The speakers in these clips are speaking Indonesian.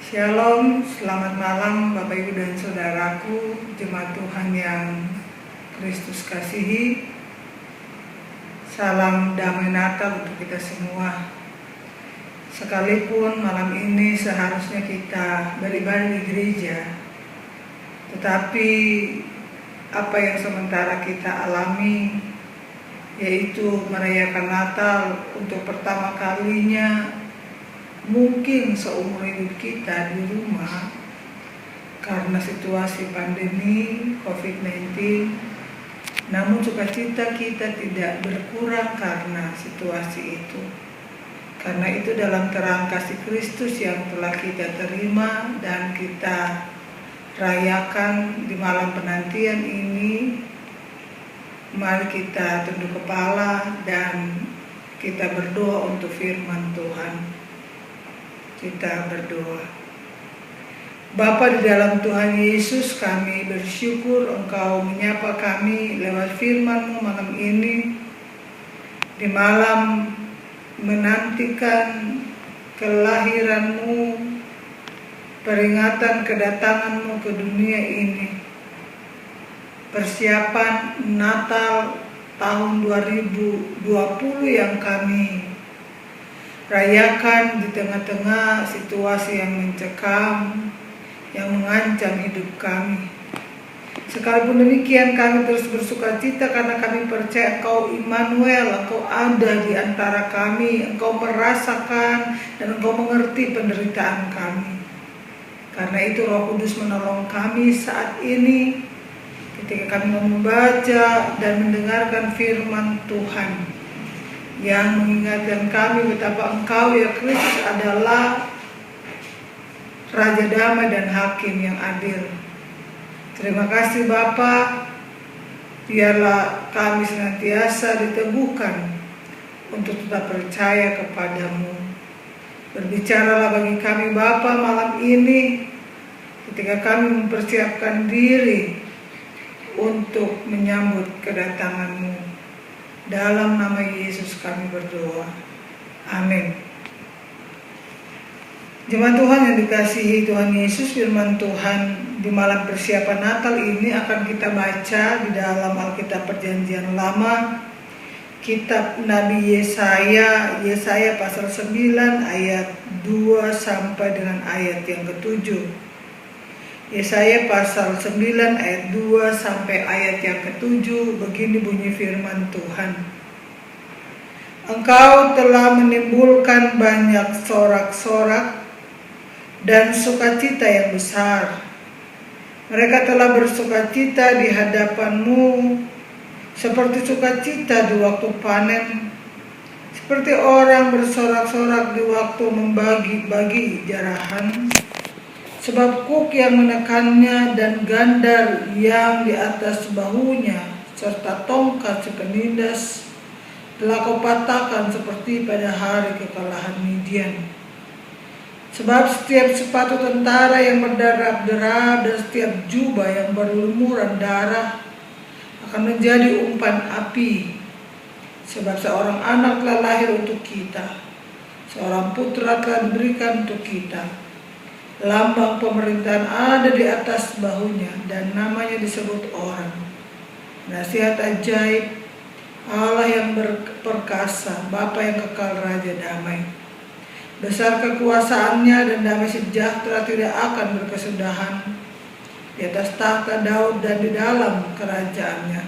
Shalom, selamat malam Bapak Ibu dan Saudaraku, jemaat Tuhan yang Kristus kasihi. Salam damai Natal untuk kita semua. Sekalipun malam ini seharusnya kita beribadah di gereja, tetapi apa yang sementara kita alami, yaitu merayakan Natal untuk pertama kalinya mungkin seumur hidup kita di rumah karena situasi pandemi COVID-19. Namun sukacita kita tidak berkurang karena situasi itu. Karena itu dalam terang kasih Kristus yang telah kita terima dan kita rayakan di malam penantian ini, mari kita tunduk kepala dan kita berdoa untuk firman Tuhan. Kita berdoa. Bapa di dalam Tuhan Yesus, kami bersyukur Engkau menyapa kami lewat firman-Mu malam ini, di malam menantikan kelahiran-Mu, peringatan kedatangan-Mu ke dunia ini, persiapan Natal tahun 2020 yang kami rayakan di tengah-tengah situasi yang mencekam, yang mengancam hidup kami. Sekalipun demikian, kami terus bersukacita karena kami percaya Engkau Immanuel, Engkau ada di antara kami, Engkau merasakan dan Engkau mengerti penderitaan kami. Karena itu Roh Kudus menolong kami saat ini ketika kami membaca dan mendengarkan firman Tuhan, yang mengingatkan kami betapa Engkau ya Kristus adalah Raja damai dan Hakim yang adil. Terima kasih Bapa, biarlah kami senantiasa diteguhkan untuk tetap percaya kepadamu. Berbicaralah bagi kami Bapa malam ini ketika kami mempersiapkan diri untuk menyambut kedatangan-Mu. Dalam nama Yesus kami berdoa. Amin. Jemaat Tuhan yang dikasihi Tuhan Yesus, firman Tuhan di malam persiapan Natal ini akan kita baca di dalam Alkitab Perjanjian Lama, kitab Nabi Yesaya pasal 9 ayat 2 sampai dengan ayat yang ke-7. Yesaya pasal 9 ayat 2 sampai ayat yang ke-7, begini bunyi firman Tuhan. Engkau telah menimbulkan banyak sorak-sorak dan sukacita yang besar. Mereka telah bersukacita di hadapan-Mu seperti sukacita di waktu panen, seperti orang bersorak-sorak di waktu membagi-bagi jarahan. Sebab kuk yang menekannya dan gandar yang di atas bahunya serta tongkat si penindas telah kau patahkan seperti pada hari kekalahan Midian. Sebab setiap sepatu tentara yang berderap-derap dan setiap jubah yang berlumuran darah akan menjadi umpan api. Sebab seorang anak telah lahir untuk kita, seorang putra telah diberikan untuk kita. Lambang pemerintahan ada di atas bahunya dan namanya disebut orang Nasihat Ajaib, Allah yang perkasa, Bapa yang kekal, Raja damai. Besar kekuasaannya dan damai sejahtera tidak akan berkesudahan di atas tahta Daud dan di dalam kerajaannya.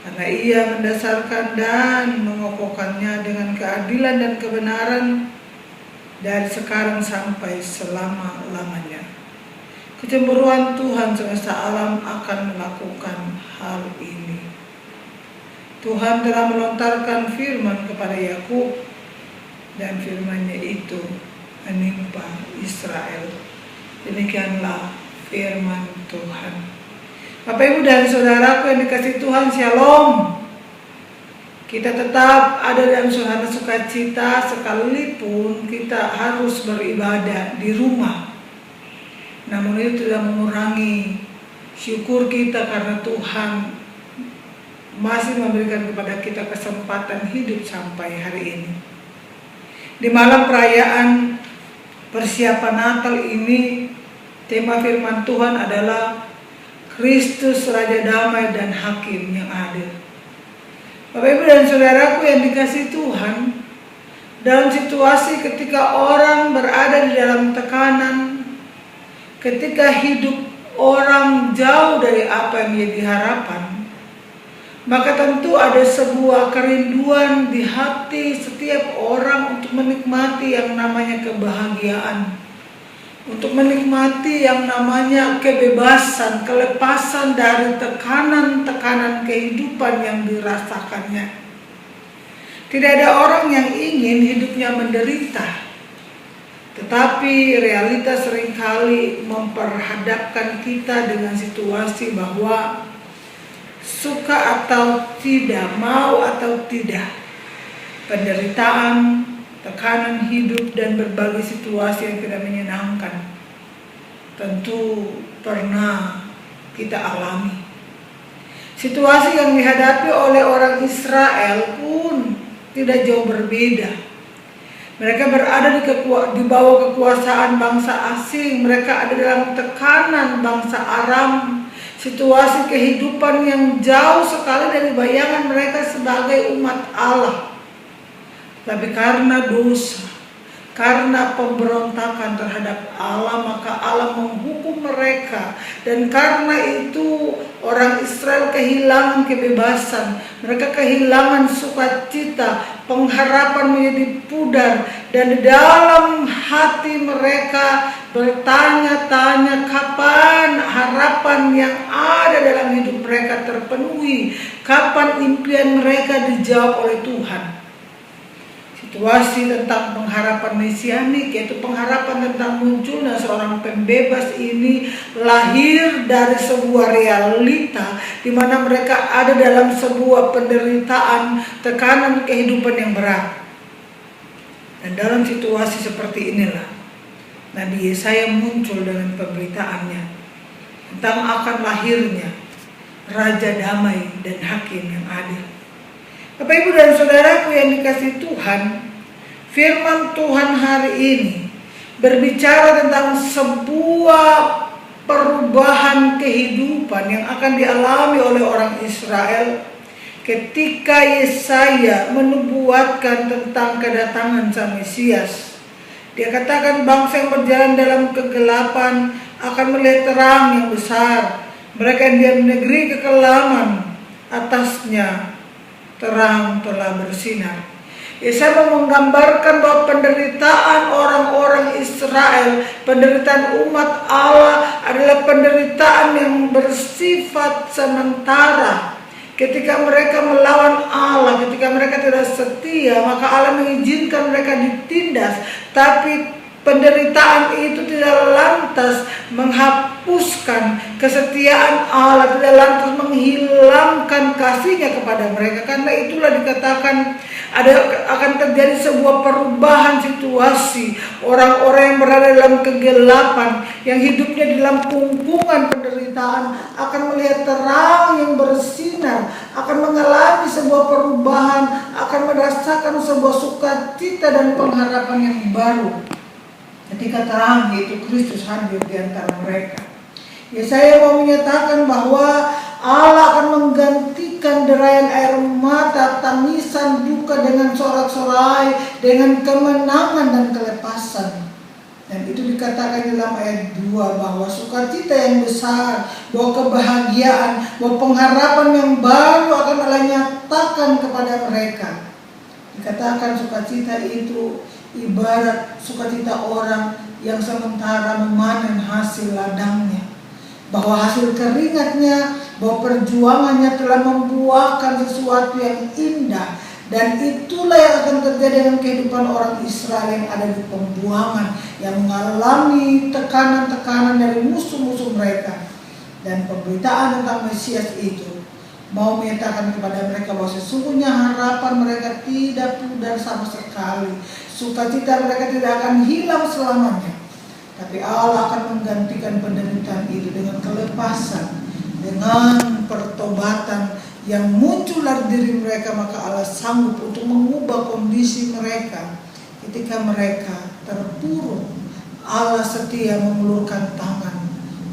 Karena ia mendasarkan dan mengokohkannya dengan keadilan dan kebenaran dari sekarang sampai selama-lamanya. Kecemburuan Tuhan semesta alam akan melakukan hal ini. Tuhan telah melontarkan firman kepada Yakub dan firman-Nya itu menimpa Israel. Demikianlah firman Tuhan. Bapak Ibu dan Saudaraku yang dikasihi Tuhan, Shalom. Kita tetap ada dalam suasana sukacita sekalipun kita harus beribadah di rumah. Namun itu tidak mengurangi syukur kita karena Tuhan masih memberikan kepada kita kesempatan hidup sampai hari ini. Di malam perayaan persiapan Natal ini, tema firman Tuhan adalah Kristus Raja Damai dan Hakim yang adil. Bapak Ibu dan Saudaraku yang dikasihi Tuhan, dalam situasi ketika orang berada di dalam tekanan, ketika hidup orang jauh dari apa yang menjadi harapan, maka tentu ada sebuah kerinduan di hati setiap orang untuk menikmati yang namanya kebahagiaan, untuk menikmati yang namanya kebebasan, kelepasan dari tekanan-tekanan kehidupan yang dirasakannya. Tidak ada orang yang ingin hidupnya menderita, tetapi realitas seringkali memperhadapkan kita dengan situasi bahwa suka atau tidak, mau atau tidak, penderitaan, tekanan hidup, dan berbagai situasi yang tidak menyenangkan tentu pernah kita alami. Situasi yang dihadapi oleh orang Israel pun tidak jauh berbeda. Mereka berada di bawah kekuasaan bangsa asing. Mereka ada dalam tekanan bangsa Aram. Situasi kehidupan yang jauh sekali dari bayangan mereka sebagai umat Allah. Tapi karena dosa, karena pemberontakan terhadap Allah, maka Allah menghukum mereka. Dan karena itu orang Israel kehilangan kebebasan, mereka kehilangan sukacita, pengharapan menjadi pudar. Dan dalam hati mereka bertanya-tanya kapan harapan yang ada dalam hidup mereka terpenuhi, kapan impian mereka dijawab oleh Tuhan. Situasi tentang pengharapan mesianik, yaitu pengharapan tentang munculnya seorang pembebas ini, lahir dari sebuah realita di mana mereka ada dalam sebuah penderitaan, tekanan kehidupan yang berat. Dan dalam situasi seperti inilah Nabi Yesaya muncul dengan pemberitaannya tentang akan lahirnya Raja Damai dan Hakim yang adil. Bapak Ibu dan Saudaraku yang dikasihi Tuhan, firman Tuhan hari ini berbicara tentang sebuah perubahan kehidupan yang akan dialami oleh orang Israel ketika Yesaya menubuatkan tentang kedatangan Sang Mesias. Dia katakan bangsa yang berjalan dalam kegelapan akan melihat terang yang besar. Mereka yang diam di negeri kekelaman, atasnya terang telah bersinar. Yesaya menggambarkan bahwa penderitaan orang-orang Israel, penderitaan umat Allah adalah penderitaan yang bersifat sementara. Ketika mereka melawan Allah, ketika mereka tidak setia, maka Allah mengizinkan mereka ditindas. Tapi penderitaan itu tidak lantas menghapuskan kesetiaan Allah, tidak lantas menghilangkan kasihnya kepada mereka. Karena itulah dikatakan akan terjadi sebuah perubahan situasi. Orang-orang yang berada dalam kegelapan, yang hidupnya dalam pungkungan penderitaan, akan melihat terang yang bersinar, akan mengalami sebuah perubahan, akan merasakan sebuah sukacita dan pengharapan yang baru ketika terang, yaitu Kristus, hadir di antara mereka. Yesaya mau menyatakan bahwa Allah akan menggantikan derayan air mata, tangisan, duka dengan sorak-sorai, dengan kemenangan dan kelepasan. Dan itu dikatakan dalam ayat 2 bahwa sukacita yang besar, bahwa kebahagiaan, bahwa pengharapan yang baru akan Allah nyatakan kepada mereka. Dikatakan sukacita itu ibarat sukacita orang yang sementara memanen hasil ladangnya, bahwa hasil keringatnya, bahwa perjuangannya telah membuahkan sesuatu yang indah. Dan itulah yang akan terjadi dengan kehidupan orang Israel yang ada di pembuangan, yang mengalami tekanan-tekanan dari musuh-musuh mereka. Dan pemberitaan tentang Mesias itu mau menyatakan kepada mereka bahwa sesungguhnya harapan mereka tidak pudar sama sekali. Sukacita mereka tidak akan hilang selamanya. Tapi Allah akan menggantikan penderitaan itu dengan kelepasan, dengan pertobatan yang muncul dari diri mereka. Maka Allah sanggup untuk mengubah kondisi mereka ketika mereka terpuruk, Allah setia mengulurkan tangan,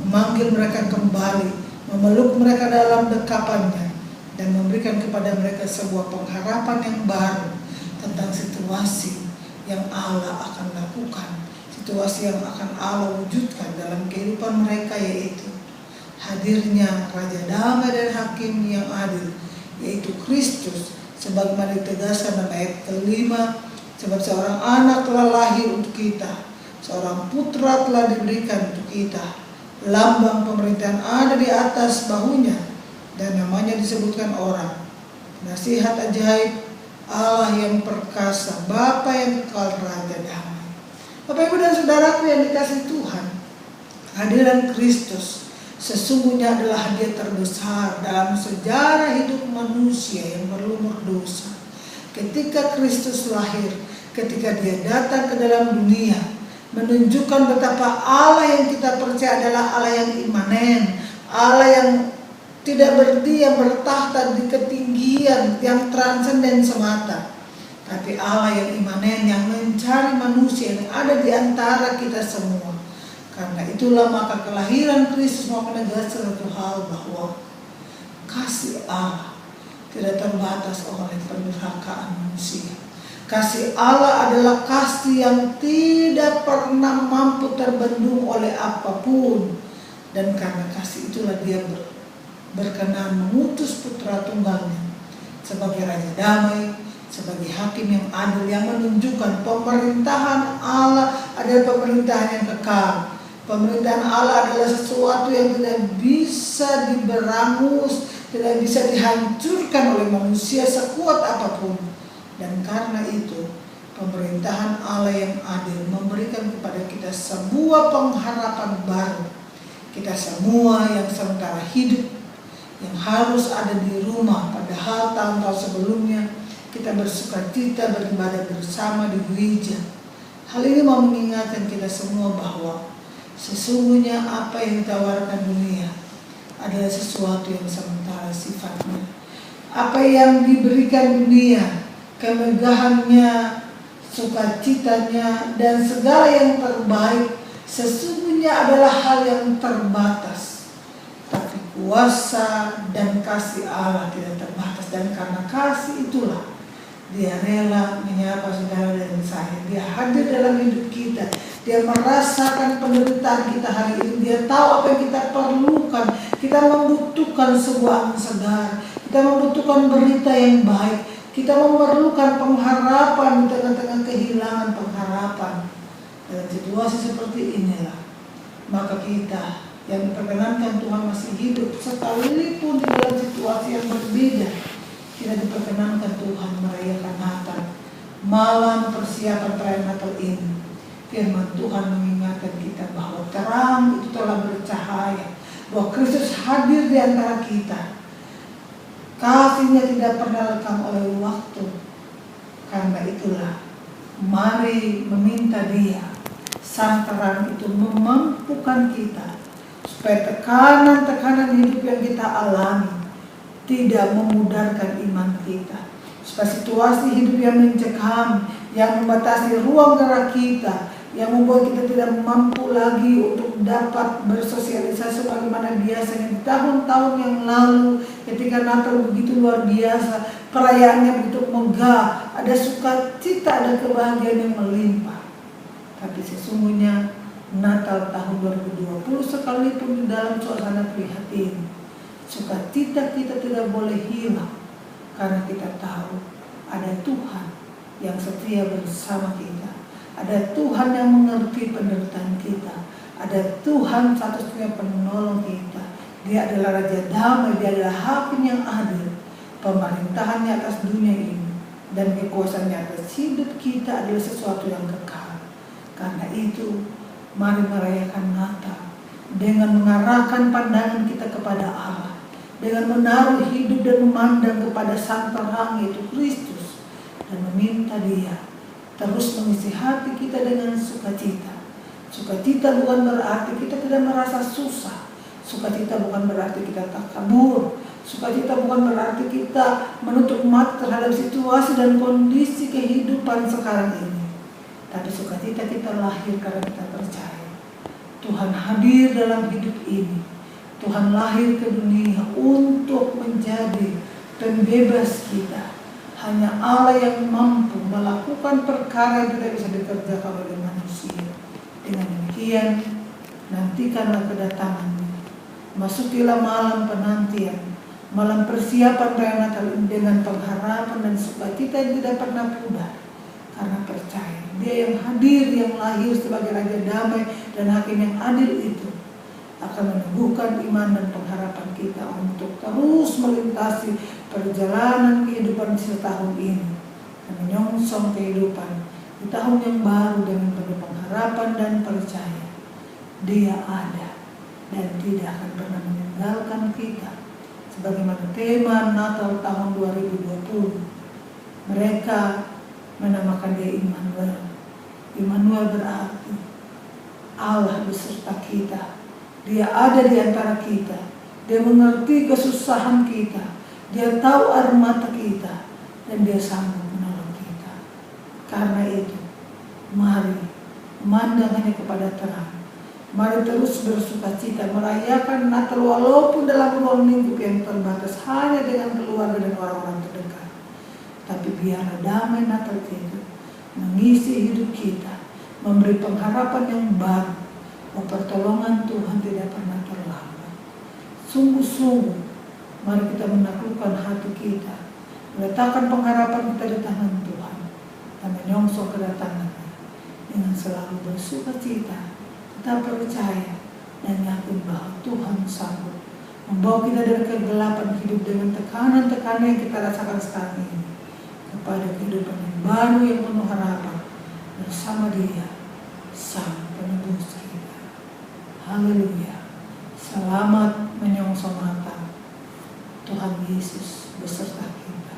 memanggil mereka kembali, memeluk mereka dalam dekapannya, dan memberikan kepada mereka sebuah pengharapan yang baru tentang situasi yang Allah akan lakukan, situasi yang akan Allah wujudkan dalam kehidupan mereka, yaitu hadirnya Raja Damai dan Hakim yang adil, yaitu Kristus, sebagaimana ditegaskan dalam ayat kelima, sebab seorang anak telah lahir untuk kita, seorang putra telah diberikan untuk kita, lambang pemerintahan ada di atas bahunya, dan namanya disebutkan orang, nasihat ajaib, Allah yang perkasa, Bapa yang kekal, Raja Damai. Bapak, Ibu, dan saudaraku yang dikasihi Tuhan, kehadiran Kristus sesungguhnya adalah hadiah terbesar dalam sejarah hidup manusia yang berlumur dosa. Ketika Kristus lahir, ketika dia datang ke dalam dunia, menunjukkan betapa Allah yang kita percaya adalah Allah yang imanen, Allah yang tidak berdiam bertahta di ketinggian yang transenden semata, tapi Allah yang imanen, yang mencari manusia yang ada di antara kita semua. Karena itulah maka kelahiran Kristus mau menegaskan satu hal, bahwa kasih Allah tidak terbatas oleh pendurhakaan manusia. Kasih Allah adalah kasih yang tidak pernah mampu terbendung oleh apapun. Dan karena kasih itulah dia berkenan mengutus putra tunggalnya sebagai Raja Damai, sebagai Hakim yang adil, yang menunjukkan pemerintahan Allah adalah pemerintahan yang kekal. Pemerintahan Allah adalah sesuatu yang tidak bisa diberangus, tidak bisa dihancurkan oleh manusia sekuat apapun. Dan karena itu, pemerintahan Allah yang adil memberikan kepada kita sebuah pengharapan baru. Kita semua yang sementara hidup, yang harus ada di rumah, padahal tahun-tahun sebelumnya kita bersukacita beribadah bersama di gereja. Hal ini mau mengingatkan kita semua bahwa sesungguhnya apa yang ditawarkan dunia adalah sesuatu yang sementara sifatnya. Apa yang diberikan dunia, kemegahannya, sukacitanya, dan segala yang terbaik, sesungguhnya adalah hal yang terbatas. Tapi kuasa dan kasih Allah tidak terbatas, dan karena kasih itulah dia rela menyapa saudara dan saya. Dia hadir dalam hidup kita. Dia merasakan penderitaan kita hari ini. Dia tahu apa yang kita perlukan. Kita membutuhkan sebuah angin segar. Kita membutuhkan berita yang baik. Kita memerlukan pengharapan di tengah-tengah kehilangan pengharapan. Dalam situasi seperti inilah, maka kita yang diperkenankan Tuhan masih hidup, sekalipun di dalam situasi yang berbeda, tidak diperkenankan Tuhan merayakan Natal, malam persiapan perayaan Natal ini. Firman Tuhan mengingatkan kita bahwa terang itu telah bercahaya, bahwa Kristus hadir di antara kita. Kasih-Nya tidak pernah lekang oleh waktu. Karena itulah, mari meminta Dia, Sang Terang itu, memampukan kita supaya tekanan-tekanan hidup yang kita alami tidak memudarkan iman kita, supaya situasi hidup yang mencekam, yang membatasi ruang gerak kita, yang membuat kita tidak mampu lagi untuk dapat bersosialisasi sebagaimana biasanya di tahun-tahun yang lalu. Ketika Natal begitu luar biasa, perayaannya begitu megah, ada sukacita, ada kebahagiaan yang melimpah. Tapi sesungguhnya Natal tahun 2020 sekalipun di dalam suasana prihatin, sukacita kita tidak boleh hilang, karena kita tahu ada Tuhan yang setia bersama kita. Ada Tuhan yang mengerti penderitaan kita. Ada Tuhan satu-satunya penolong kita. Dia adalah Raja Damai, Dia adalah Hakim yang adil. Pemerintahannya atas dunia ini dan kekuasaannya atas hidup kita adalah sesuatu yang kekal. Karena itu, mari merayakan Natal dengan mengarahkan pandangan kita kepada Allah, dengan menaruh hidup dan memandang kepada Sang Terang, yaitu Kristus, dan meminta Dia terus mengisi hati kita dengan sukacita. Sukacita bukan berarti kita tidak merasa susah. Sukacita bukan berarti kita tak kabur. Sukacita bukan berarti kita menutup mata terhadap situasi dan kondisi kehidupan sekarang ini. Tapi sukacita kita lahir karena kita percaya Tuhan hadir dalam hidup ini. Tuhan lahir ke dunia untuk menjadi pembebas kita. Hanya Allah yang mampu melakukan perkara yang tidak bisa dikerjakan oleh manusia. Dengan demikian, nantikanlah kedatangannya. Masukilah malam penantian, malam persiapan raya Natal dengan pengharapan dan sukacita yang tidak pernah pudar. Karena percaya Dia yang hadir, yang lahir sebagai Raja Damai dan Hakim yang adil itu akan meneguhkan iman dan pengharapan kita untuk terus melintasi perjalanan kehidupan di tahun ini dan menyongsong kehidupan di tahun yang baru dengan penuh pengharapan dan percaya Dia ada dan tidak akan pernah meninggalkan kita. Sebagaimana tema Natal tahun 2020, mereka menamakan Dia Immanuel. Immanuel berarti Allah beserta kita. Dia ada di antara kita. Dia mengerti kesusahan kita. Dia tahu air mata kita. Dan Dia sanggup menolong kita. Karena itu, mari memandang hanya kepada terang. Mari terus bersukacita merayakan Natal walaupun dalam ruang lingkup yang terbatas hanya dengan keluarga dan orang-orang terdekat. Tapi biarlah damai Natal itu mengisi hidup kita, memberi pengharapan yang baru. Pertolongan Tuhan tidak pernah terlambat. Sungguh-sungguh, mari kita menaklukkan hati kita, meletakkan pengharapan kita di tangan Tuhan, dan menyongsong kedatangannya dengan selalu bersukacita. Kita percaya dan yakin bahwa Tuhan sanggup membawa kita dari kegelapan hidup dengan tekanan-tekanan yang kita rasakan sekarang ini kepada kehidupan yang baru yang penuh harapan bersama Dia, Sang Penebus kita. Haleluya. Selamat menyongsong Natal. Tuhan Yesus beserta kita.